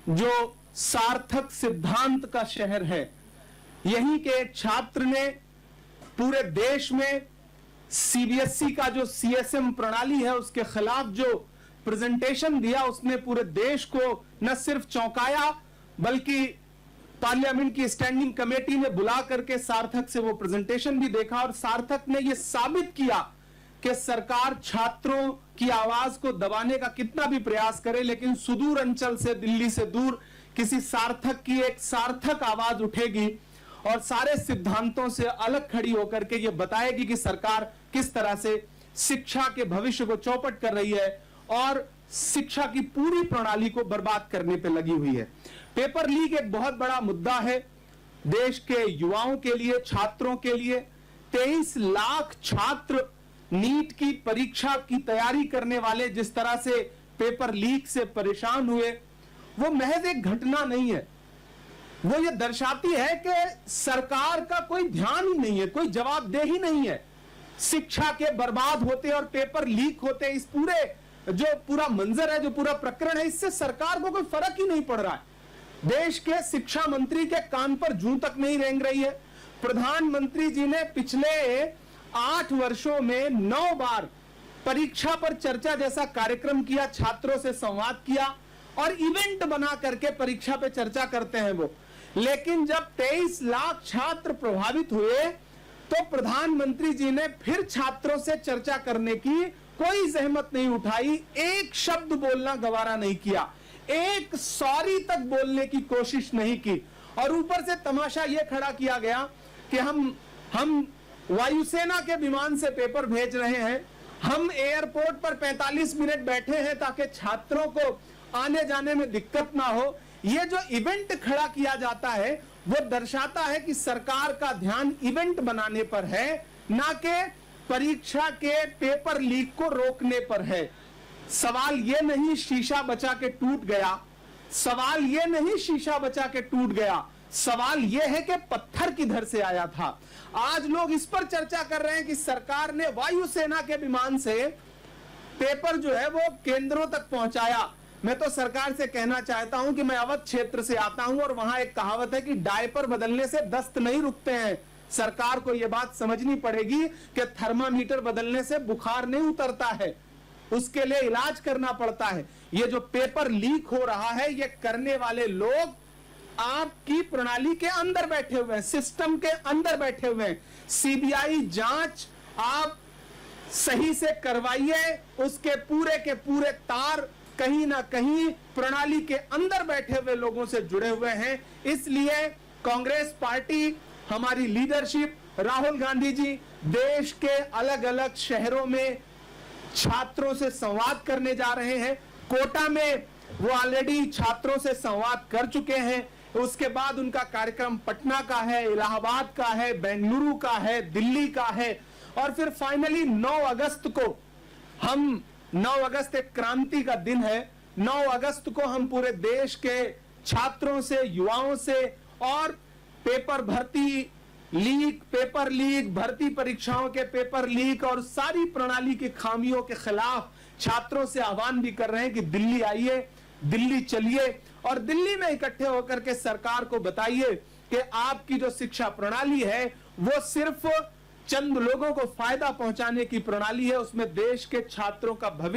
जो सार्थक सिद्धांत का शहर है, यहीं के एक छात्र ने पूरे देश में सीबीएसई का जो सीएसएम प्रणाली है उसके खिलाफ जो प्रेजेंटेशन दिया, उसने पूरे देश को न सिर्फ चौंकाया बल्कि पार्लियामेंट की स्टैंडिंग कमेटी ने बुला करके सार्थक से वो प्रेजेंटेशन भी देखा और सार्थक ने यह साबित किया कि सरकार छात्रों की आवाज को दबाने का कितना भी प्रयास करे, लेकिन सुदूर अंचल से, दिल्ली से दूर किसी सार्थक की एक सार्थक आवाज उठेगी और सारे सिद्धांतों से अलग खड़ी होकर के ये बताएगी कि सरकार किस तरह से शिक्षा के भविष्य को चौपट कर रही है और शिक्षा की पूरी प्रणाली को बर्बाद करने पे लगी हुई है। पेपर लीक एक बहुत बड़ा मुद्दा है देश के युवाओं के लिए, छात्रों के लिए। 23 लाख छात्र नीट की परीक्षा की तैयारी करने वाले जिस तरह से पेपर लीक से परेशान हुए, वो महज एक घटना नहीं है, वो ये दर्शाती है कि सरकार का कोई ध्यान ही नहीं है, कोई जवाबदेही नहीं है। शिक्षा के बर्बाद होते और पेपर लीक होते, इस पूरे जो पूरा मंजर है, जो पूरा प्रकरण है, इससे सरकार को कोई फर्क ही नहीं पड़ रहा है। देश के शिक्षा मंत्री के कान पर जूं तक नहीं रेंग रही है। प्रधानमंत्री जी ने पिछले 8 वर्षों में 9 बार परीक्षा पर चर्चा जैसा कार्यक्रम किया, छात्रों से संवाद किया और इवेंट बना करके परीक्षा पे चर्चा करते हैं वो। लेकिन जब 23 लाख छात्र प्रभावित हुए तो प्रधानमंत्री जी ने फिर छात्रों से चर्चा करने की कोई जहमत नहीं उठाई, एक शब्द बोलना गवारा नहीं किया, एक सॉरी तक बोलने की कोशिश नहीं की। और ऊपर से तमाशा यह खड़ा किया गया कि हम वायुसेना के विमान से पेपर भेज रहे हैं, हम एयरपोर्ट पर 45 मिनट बैठे हैं ताकि छात्रों को आने जाने में दिक्कत ना हो। यह जो इवेंट खड़ा किया जाता है वो दर्शाता है कि सरकार का ध्यान इवेंट बनाने पर है, ना कि परीक्षा के पेपर लीक को रोकने पर है। सवाल यह नहीं शीशा बचा के टूट गया, सवाल यह नहीं शीशा बचा के टूट गया, सवाल यह है कि पत्थर किधर से आया था। आज लोग इस पर चर्चा कर रहे हैं कि सरकार ने वायुसेना के विमान से पेपर जो है वो केंद्रों तक पहुंचाया। मैं तो सरकार से कहना चाहता हूं कि मैं अवध क्षेत्र से आता हूं और वहां एक कहावत है कि डायपर बदलने से दस्त नहीं रुकते हैं। सरकार को यह बात समझनी पड़ेगी कि थर्मामीटर बदलने से बुखार नहीं उतरता है, उसके लिए इलाज करना पड़ता है। यह जो पेपर लीक हो रहा है, यह करने वाले लोग आपकी प्रणाली के अंदर बैठे हुए हैं, सिस्टम के अंदर बैठे हुए हैं। सीबीआई जांच आप सही से करवाइए, उसके पूरे के पूरे तार कहीं ना कहीं प्रणाली के अंदर बैठे हुए लोगों से जुड़े हुए हैं। इसलिए कांग्रेस पार्टी, हमारी लीडरशिप, राहुल गांधी जी देश के अलग अलग शहरों में छात्रों से संवाद करने जा रहे हैं। कोटा में वो ऑलरेडी छात्रों से संवाद कर चुके हैं, उसके बाद उनका कार्यक्रम पटना का है, इलाहाबाद का है, बेंगलुरु का है, दिल्ली का है और फिर फाइनली 9 अगस्त को 9 अगस्त एक क्रांति का दिन है। 9 अगस्त को हम पूरे देश के छात्रों से, युवाओं से और पेपर भर्ती लीक, पेपर लीक, भर्ती परीक्षाओं के पेपर लीक और सारी प्रणाली की खामियों के खिलाफ छात्रों से आह्वान भी कर रहे हैं कि दिल्ली आइए, दिल्ली चलिए और दिल्ली में इकट्ठे होकर के सरकार को बताइए कि आपकी जो शिक्षा प्रणाली है वो सिर्फ चंद लोगों को फायदा पहुंचाने की प्रणाली है, उसमें देश के छात्रों का भविष्य